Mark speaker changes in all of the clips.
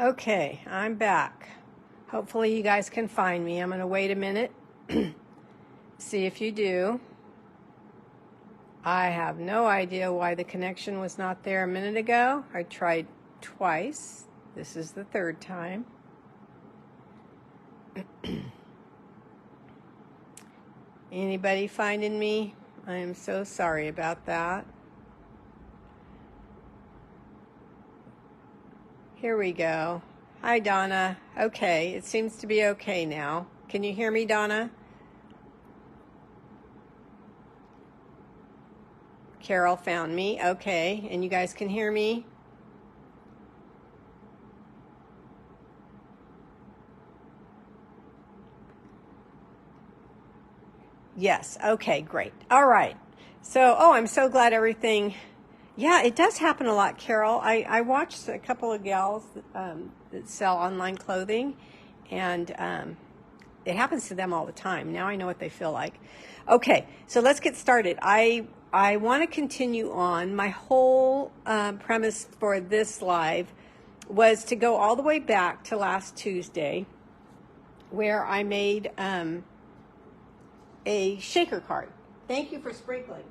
Speaker 1: Okay, I'm back. Hopefully you guys can find me. I'm going to wait a minute, see if you do. I have no idea why the connection was not there a minute ago. I tried twice. This is the third time. Anybody finding me? I am so sorry about that. Here we go. Hi, Donna. Okay, it seems to be okay now. Can you hear me, Donna? Carol found me. Okay, and you guys can hear me? Yes. Okay, great. All right. So, I'm so glad everything... Yeah, it does happen a lot, Carol. I watched a couple of gals that sell online clothing, and it happens to them all the time. Now I know what they feel like. Okay, so let's get started. I want to continue on. My whole premise for this live was to go all the way back to last Tuesday, where I made a shaker card. Thank you for sprinkling.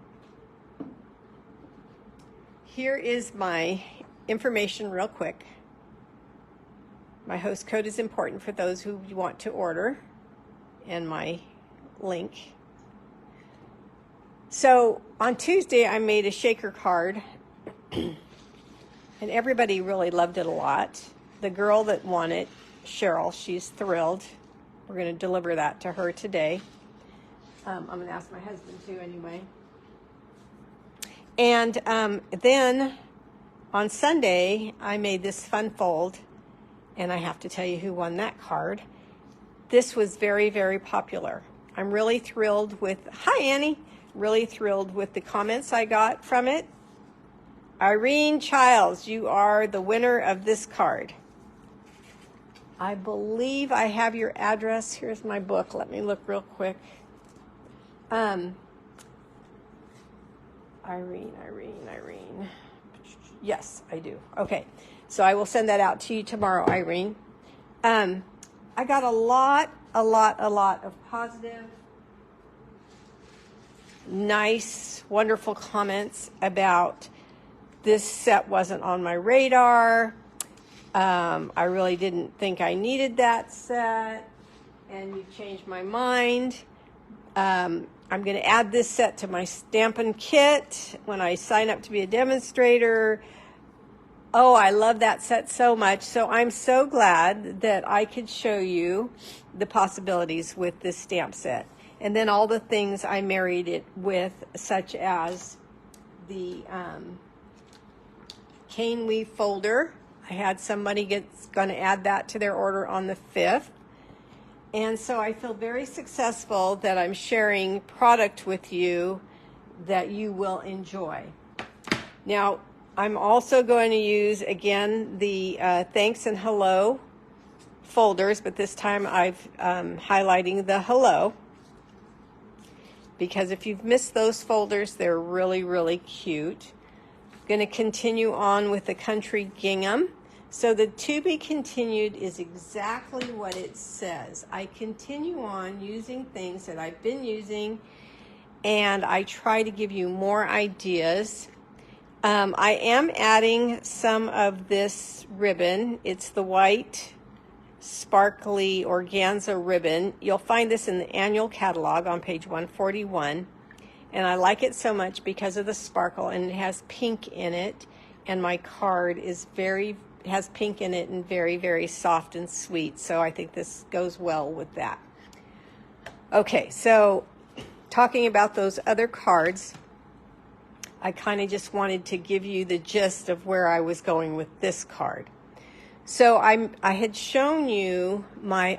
Speaker 1: Here is my information real quick. My host code is important for those who want to order, and my link. So on Tuesday, I made a shaker card, and everybody really loved it a lot. The girl that won it, Cheryl, she's thrilled. We're going to deliver that to her today. I'm going to ask my husband to anyway. And then on Sunday, I made this fun fold, and I have to tell you who won that card. This was very, very popular. I'm really thrilled with, hi Annie, really thrilled with the comments I got from it. Irene Childs, you are the winner of this card. I believe I have your address. Here's my book. Let me look real quick. Irene. Yes, I do. Okay, so I will send that out to you tomorrow, Irene. I got a lot of positive, nice, wonderful comments about this set wasn't on my radar. I really didn't think I needed that set, and you changed my mind. I'm going to add this set to my Stampin' kit when I sign up to be a demonstrator. Oh, I love that set so much. So I'm so glad that I could show you the possibilities with this stamp set. And then all the things I married it with, such as the cane weave folder. I had somebody going to add that to their order on the 5th. And so I feel very successful that I'm sharing product with you that you will enjoy. Now, I'm also going to use, again, the thanks and hello folders, but this time I've highlighting the hello, because if you've missed those folders, they're really, really cute. I'm going to continue on with the country gingham. So the to be continued is exactly what it says. I continue on using things that I've been using, and I try to give you more ideas. I am adding some of this ribbon. It's the white sparkly organza ribbon. You'll find this in the annual catalog on page 141. And I like it so much because of the sparkle, and it has pink in it. And my card is has pink in it and very, very soft and sweet. So I think this goes well with that. Okay, so talking about those other cards, I kind of just wanted to give you the gist of where I was going with this card. So I had shown you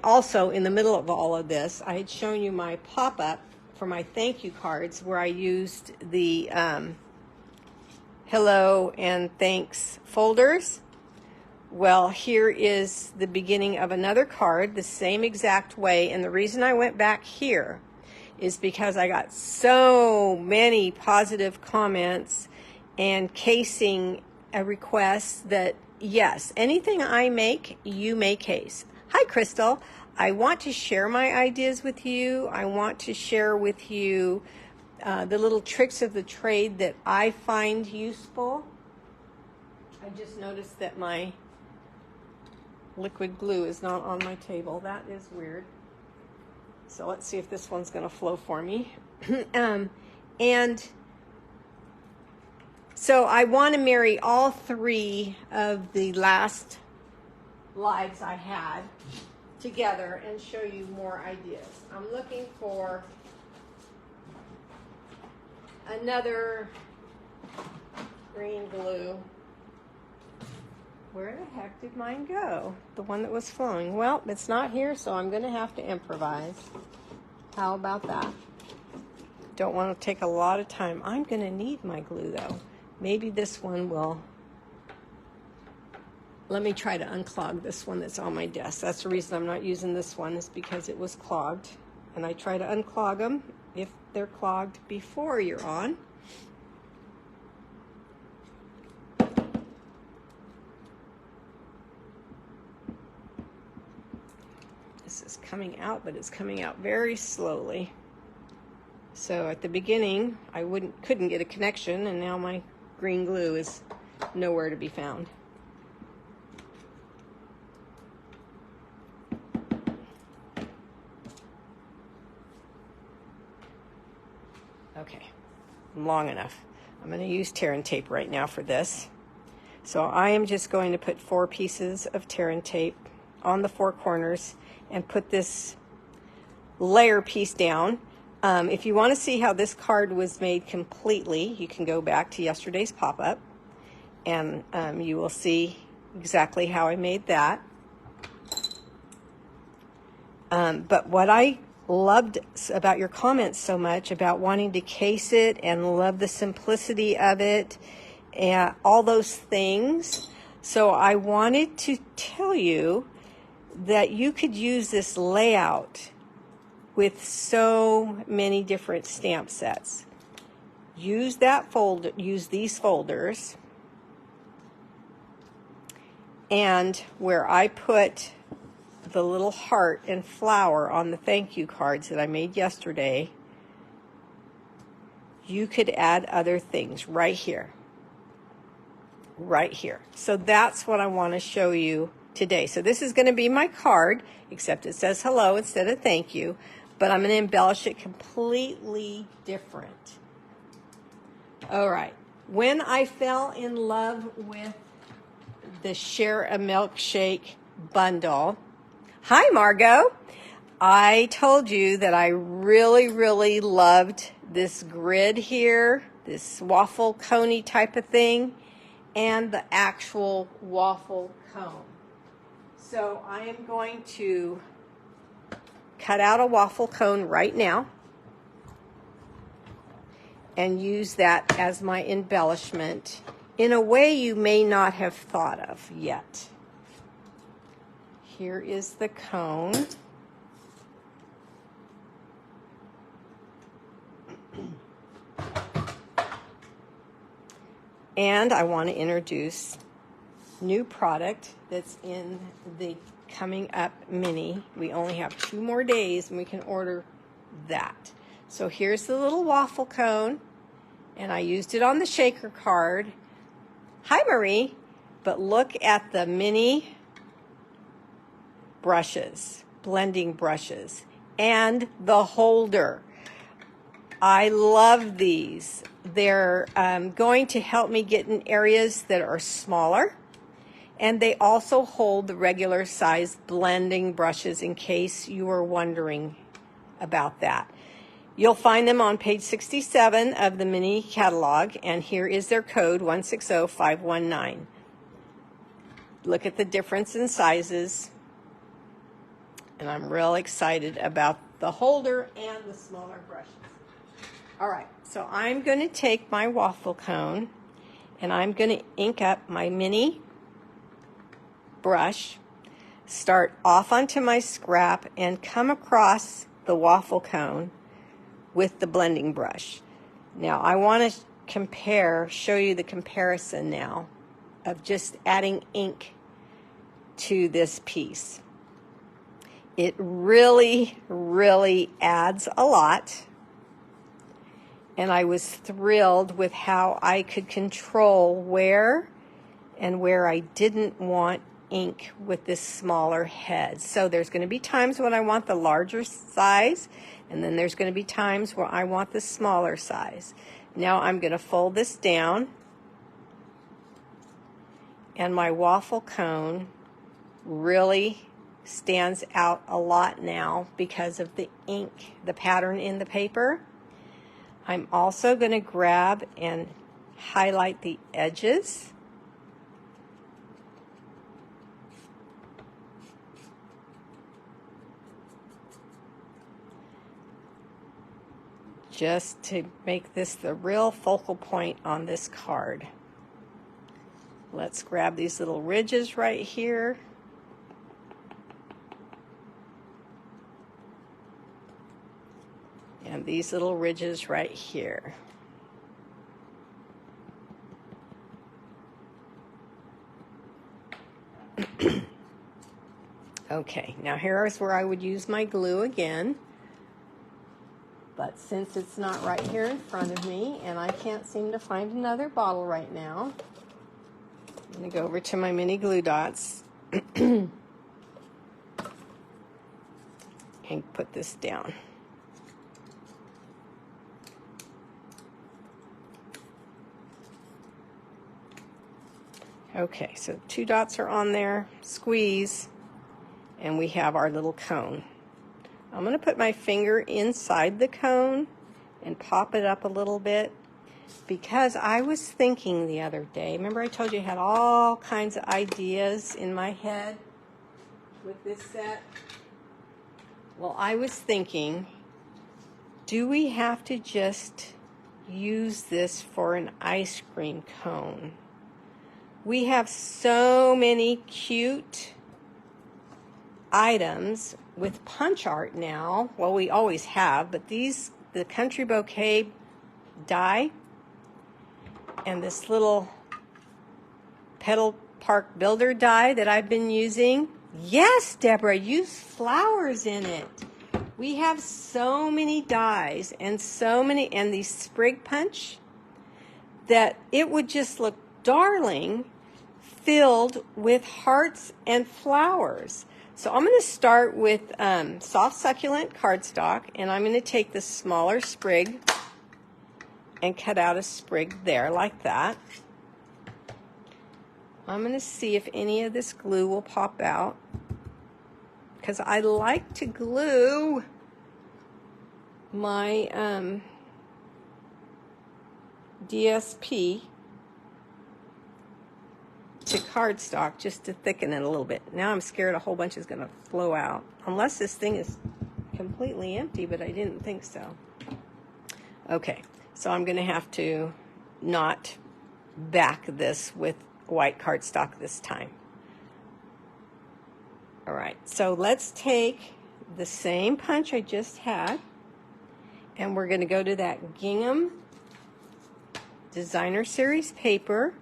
Speaker 1: also in the middle of all of this, I had shown you my pop-up for my thank you cards where I used the hello and thanks folders. Well, here is the beginning of another card the same exact way, and the reason I went back here is because I got so many positive comments and casing a request that yes, anything I make, you make Case. Hi, Crystal. I want to share my ideas with you. I want to share with you the little tricks of the trade that I find useful. I just noticed that my liquid glue is not on my table. That is weird. So let's see if this one's going to flow for me. And so I want to marry all three of the last lives I had together and show you more ideas. I'm looking for another green glue. Where the heck did mine go? The one that was flowing. Well, it's not here, so I'm going to have to improvise. How about that? Don't want to take a lot of time. I'm going to need my glue, though. Maybe this one will. Let me try to unclog this one that's on my desk. That's the reason I'm not using this one, is because it was clogged. And I try to unclog them if they're clogged before you're on. This is coming out, but it's coming out very slowly. So at the beginning, I couldn't get a connection, and now my green glue is nowhere to be found. Okay, long enough. I'm going to use tear and tape right now for this. So I am just going to put 4 pieces of tear and tape on the 4 corners and put this layer piece down. If you want to see how this card was made completely, you can go back to yesterday's pop-up, and you will see exactly how I made that. But what I loved about your comments so much about wanting to case it and love the simplicity of it and all those things. So I wanted to tell you that you could use this layout with so many different stamp sets. Use that folder, use these folders, and where I put the little heart and flower on the thank you cards that I made yesterday, you could add other things right here. Right here. So that's what I want to show you today. So this is going to be my card, except it says hello instead of thank you, but I'm going to embellish it completely different. All right. When I fell in love with the Share a Milkshake bundle, hi, Margot. I told you that I really, really loved this grid here, this waffle coney type of thing, and the actual waffle cone. So I am going to cut out a waffle cone right now and use that as my embellishment in a way you may not have thought of yet. Here is the cone. And I want to introduce new product that's in the Coming Up Mini. We only have 2 more days and we can order that. So here's the little waffle cone, and I used it on the shaker card. Hi, Marie. But look at the mini brushes, blending brushes, and the holder. I love these. They're going to help me get in areas that are smaller, and they also hold the regular size blending brushes in case you were wondering about that. You'll find them on page 67 of the mini catalog, and here is their code, 160519. Look at the difference in sizes, and I'm real excited about the holder and the smaller brushes. All right, so I'm going to take my waffle cone, and I'm going to ink up my mini brush, start off onto my scrap, and come across the waffle cone with the blending brush. Now I want to show you the comparison now of just adding ink to this piece. It really, really adds a lot. And I was thrilled with how I could control where and where I didn't want ink with this smaller head. So there's going to be times when I want the larger size, and then there's going to be times where I want the smaller size. Now I'm going to fold this down, and my waffle cone really stands out a lot now because of the ink, the pattern in the paper. I'm also going to grab and highlight the edges. Just to make this the real focal point on this card. Let's grab these little ridges right here. And these little ridges right here. Okay, now here's where I would use my glue again. But since it's not right here in front of me, and I can't seem to find another bottle right now, I'm going to go over to my mini glue dots and put this down. Okay, so 2 dots are on there, squeeze, and we have our little cone. I'm going to put my finger inside the cone and pop it up a little bit, because I was thinking the other day, remember I told you I had all kinds of ideas in my head with this set? Well, I was thinking, do we have to just use this for an ice cream cone? We have so many cute items with punch art now. Well, we always have, but these, the country bouquet die and this little petal park builder die that I've been using. Yes, Deborah, use flowers in it. We have so many dies and so many, and these sprig punch, that it would just look darling filled with hearts and flowers. So I'm going to start with soft succulent cardstock, and I'm going to take the smaller sprig and cut out a sprig there like that. I'm going to see if any of this glue will pop out, because I like to glue my DSP to cardstock just to thicken it a little bit. Now I'm scared a whole bunch is going to flow out, unless this thing is completely empty, but I didn't think so. Okay, so I'm going to have to not back this with white cardstock this time. All right, so let's take the same punch I just had, and we're going to go to that gingham designer series paper,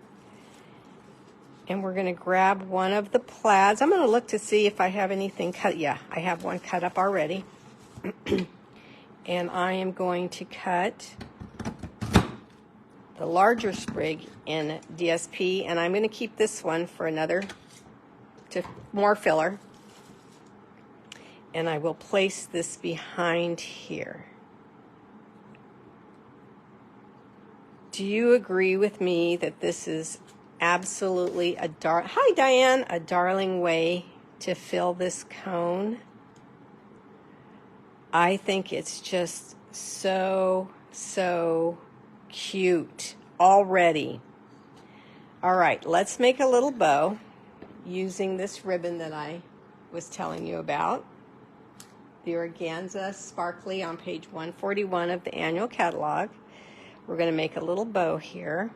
Speaker 1: and we're going to grab one of the plaids. I'm going to look to see if I have anything cut. Yeah, I have one cut up already. And I am going to cut the larger sprig in DSP, and I'm going to keep this one for another, more filler. And I will place this behind here. Do you agree with me that this is absolutely a hi Diane, a darling way to fill this cone? I think it's just so cute already. All right, let's make a little bow using this ribbon that I was telling you about. The organza sparkly on page 141 of the annual catalog. We're going to make a little bow here.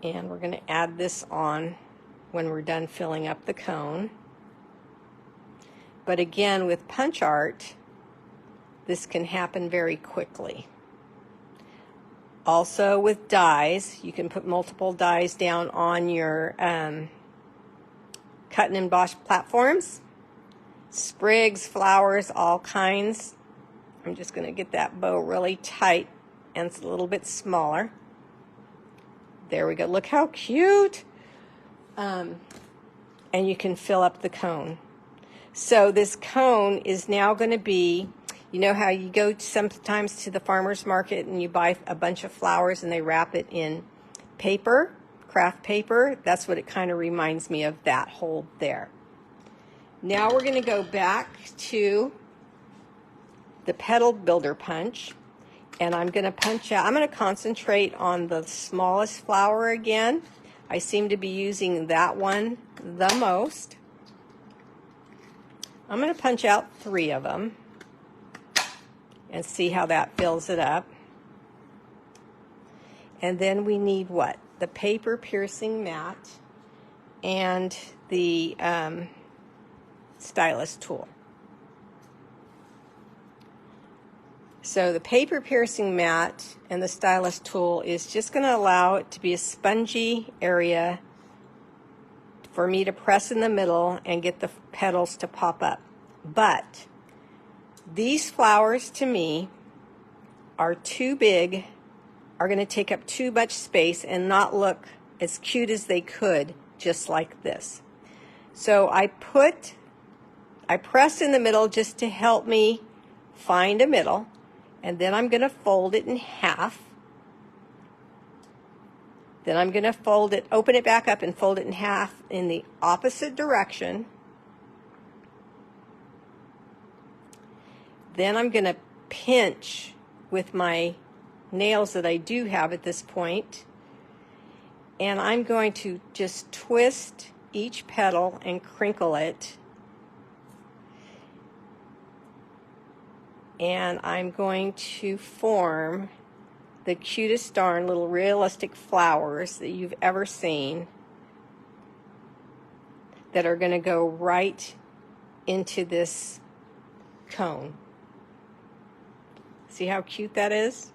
Speaker 1: And we're going to add this on when we're done filling up the cone. But again, with punch art, this can happen very quickly. Also with dies, you can put multiple dies down on your cut and emboss platforms. Sprigs, flowers, all kinds. I'm just going to get that bow really tight and it's a little bit smaller. There we go. Look how cute. And you can fill up the cone. So this cone is now going to be, you know how you go sometimes to the farmer's market and you buy a bunch of flowers and they wrap it in paper, craft paper? That's what it kind of reminds me of, that hole there. Now we're going to go back to the petal builder punch, and I'm going to punch out. I'm going to concentrate on the smallest flower again. I seem to be using that one the most. I'm going to punch out 3 of them and see how that fills it up. And then we need what? The paper piercing mat and the stylus tool. So the paper piercing mat and the stylus tool is just going to allow it to be a spongy area for me to press in the middle and get the petals to pop up. But these flowers to me are too big, are going to take up too much space and not look as cute as they could just like this. So I press in the middle just to help me find a middle, and then I'm going to fold it in half. Then I'm going to fold it, open it back up and fold it in half in the opposite direction. Then I'm going to pinch with my nails that I do have at this point, and I'm going to just twist each petal and crinkle it. And I'm going to form the cutest darn little realistic flowers that you've ever seen that are going to go right into this cone. See how cute that is?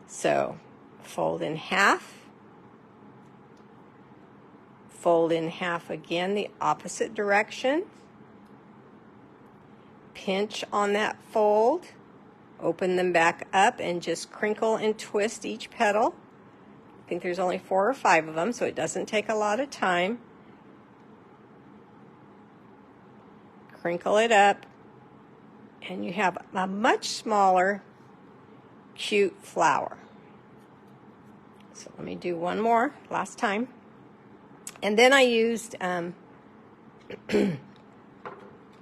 Speaker 1: So fold in half, fold in half again the opposite direction, pinch on that fold, open them back up and just crinkle and twist each petal. I think there's only 4 or 5 of them, so it doesn't take a lot of time. Crinkle it up, and you have a much smaller, cute flower. So let me do one more, last time. And then I used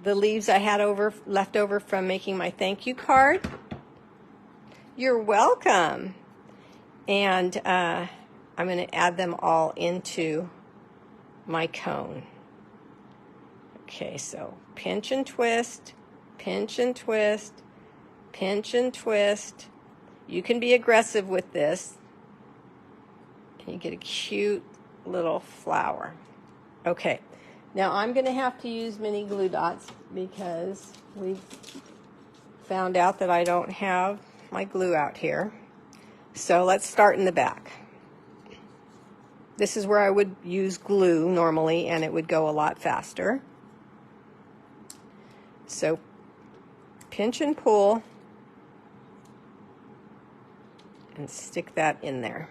Speaker 1: the leaves I had left over from making my thank you card. You're welcome. And I'm going to add them all into my cone. Okay, so pinch and twist, pinch and twist, pinch and twist. You can be aggressive with this, and you get a cute little flower. Okay, now I'm going to have to use mini glue dots because we've found out that I don't have my glue out here. So let's start in the back. This is where I would use glue normally, and it would go a lot faster. So pinch and pull and stick that in there.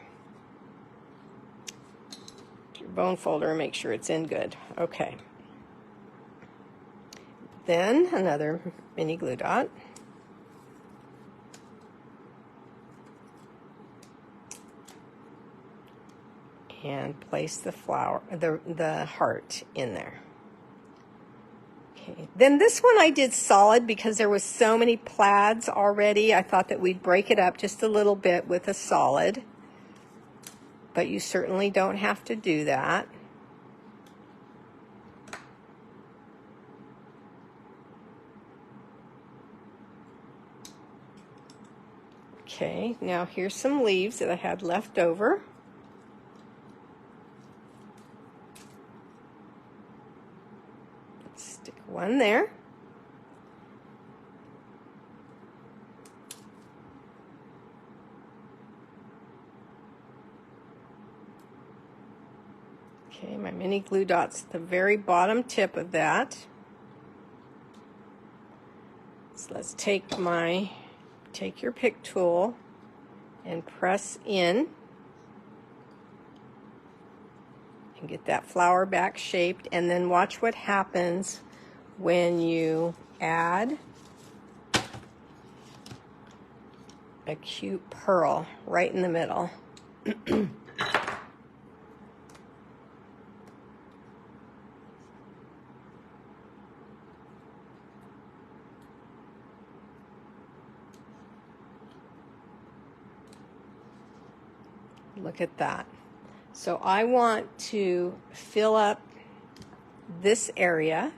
Speaker 1: Your bone folder, make sure it's in good. Okay. Then another mini glue dot. And place the flower, the heart in there. Okay. Then this one I did solid because there was so many plaids already. I thought that we'd break it up just a little bit with a solid. But you certainly don't have to do that. Okay, now here's some leaves that I had left over. Stick one there. Okay, my mini glue dots at the very bottom tip of that. So let's take your pick tool and press in and get that flower back shaped, and then watch what happens when you add a cute pearl right in the middle. Look at that. So I want to fill up this area.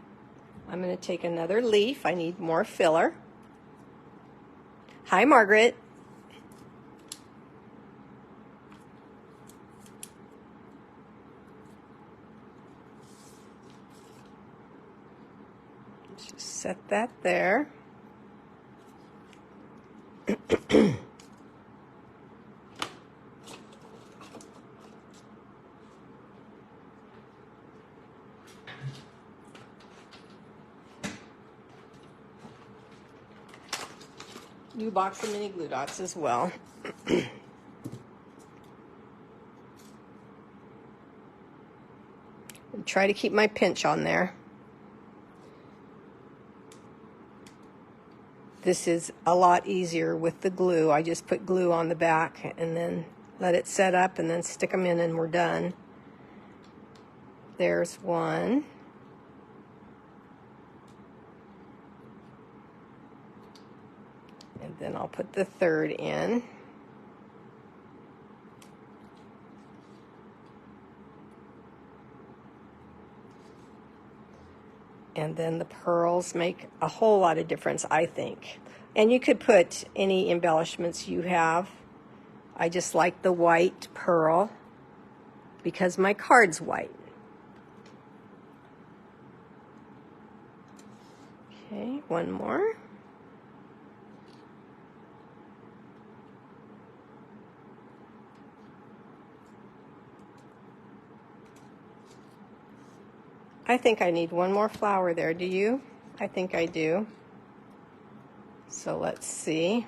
Speaker 1: I'm going to take another leaf. I need more filler. Hi, Margaret. Just set that there. New box of mini glue dots as well. Try to keep my pinch on there. This is a lot easier with the glue. I just put glue on the back and then let it set up and then stick them in and we're done. There's one. And then I'll put the third in. And then the pearls make a whole lot of difference, I think. And you could put any embellishments you have. I just like the white pearl because my card's white. Okay, one more. I think I need one more flower there. Do you? I think I do. So let's see.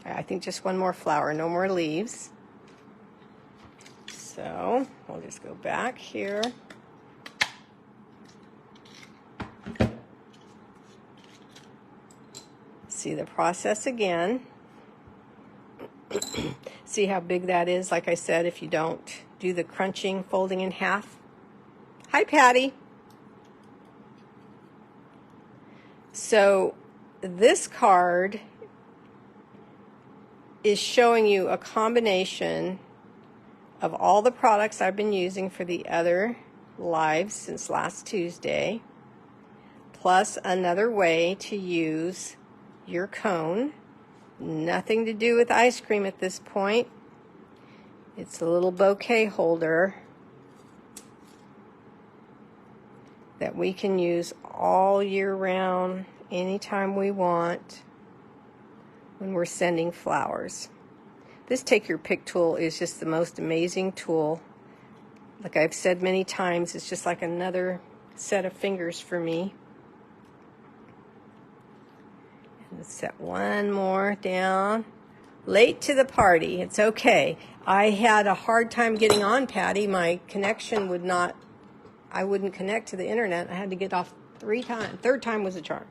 Speaker 1: I think just one more flower, no more leaves. So we'll just go back here. See the process again. See how big that is? Like I said, if you don't do the crunching, folding in half. Hi, Patty. So this card is showing you a combination of all the products I've been using for the other lives since last Tuesday, plus another way to use your cone. Nothing to do with ice cream at this point. It's a little bouquet holder that we can use all year round, anytime we want, when we're sending flowers. This Take Your Pick tool is just the most amazing tool. Like I've said many times, it's just like another set of fingers for me. Let's set one more down. Late to the party. It's okay. I had a hard time getting on, Patty. My connection would not, I wouldn't connect to the internet. I had to get off 3 times. Third time was a charm.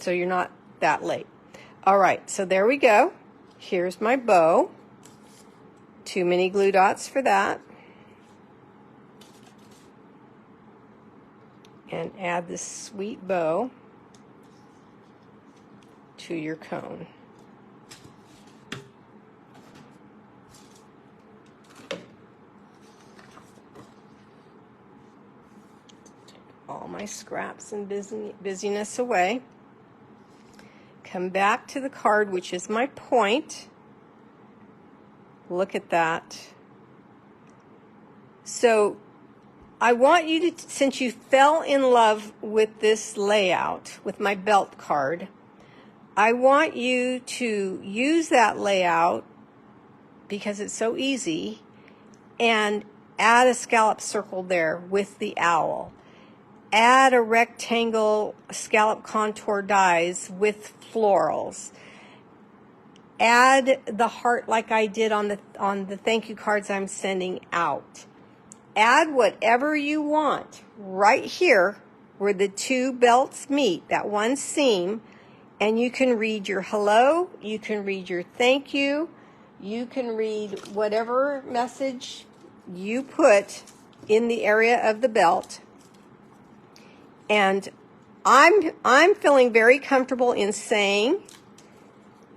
Speaker 1: So you're not that late. All right, so there we go. Here's my bow. 2 mini glue dots for that. And add this sweet bow to your cone. Take all my scraps and busyness away. Come back to the card, which is my point. Look at that. So I want you to, since you fell in love with this layout, with my belt card, I want you to use that layout because it's so easy, and add a scallop circle there with the owl. Add a rectangle scallop contour dies with florals. Add the heart like I did on the thank you cards I'm sending out. Add whatever you want right here where the two belts meet, that one seam, and you can read your hello, you can read your thank you, you can read whatever message you put in the area of the belt. And I'm feeling very comfortable in saying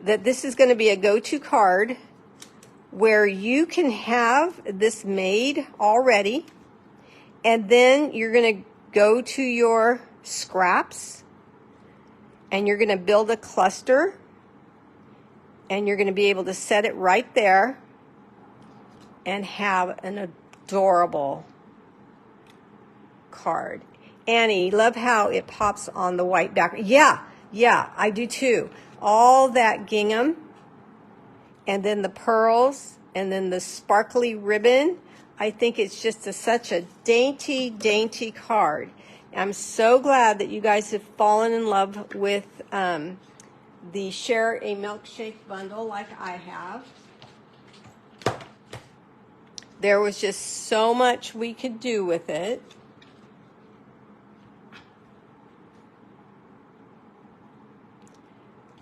Speaker 1: that this is going to be a go-to card where you can have this made already, and then you're going to go to your scraps and you're going to build a cluster, and you're going to be able to set it right there and have an adorable card. Annie, love how it pops on the white background. Yeah, I do too. All that gingham, and then the pearls, and then the sparkly ribbon. I think it's just such a dainty, dainty card. I'm so glad that you guys have fallen in love with the Share a Milkshake bundle like I have. There was just so much we could do with it.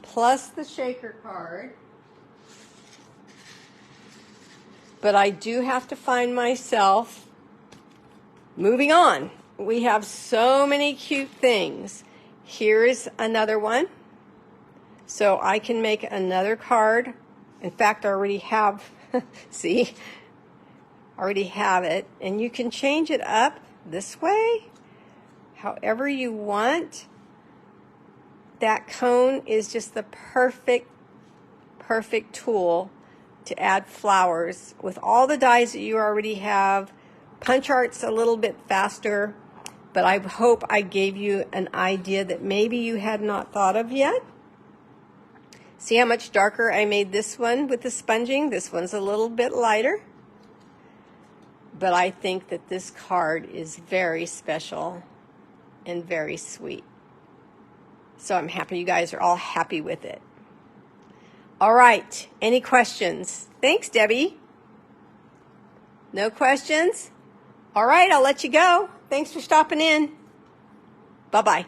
Speaker 1: Plus the shaker card. But I do have to find myself moving on. We have so many cute things. Here's another one. So I can make another card. In fact, I already have, see? I already have it. And you can change it up this way, however you want. That cone is just the perfect tool to add flowers with all the dies that you already have. Punch art's a little bit faster, but I hope I gave you an idea that maybe you had not thought of yet. See how much darker I made this one with the sponging? This one's a little bit lighter. But I think that this card is very special and very sweet. So I'm happy you guys are all happy with it. All right, any questions? Thanks, Debbie. No questions? All right, I'll let you go. Thanks for stopping in. Bye-bye.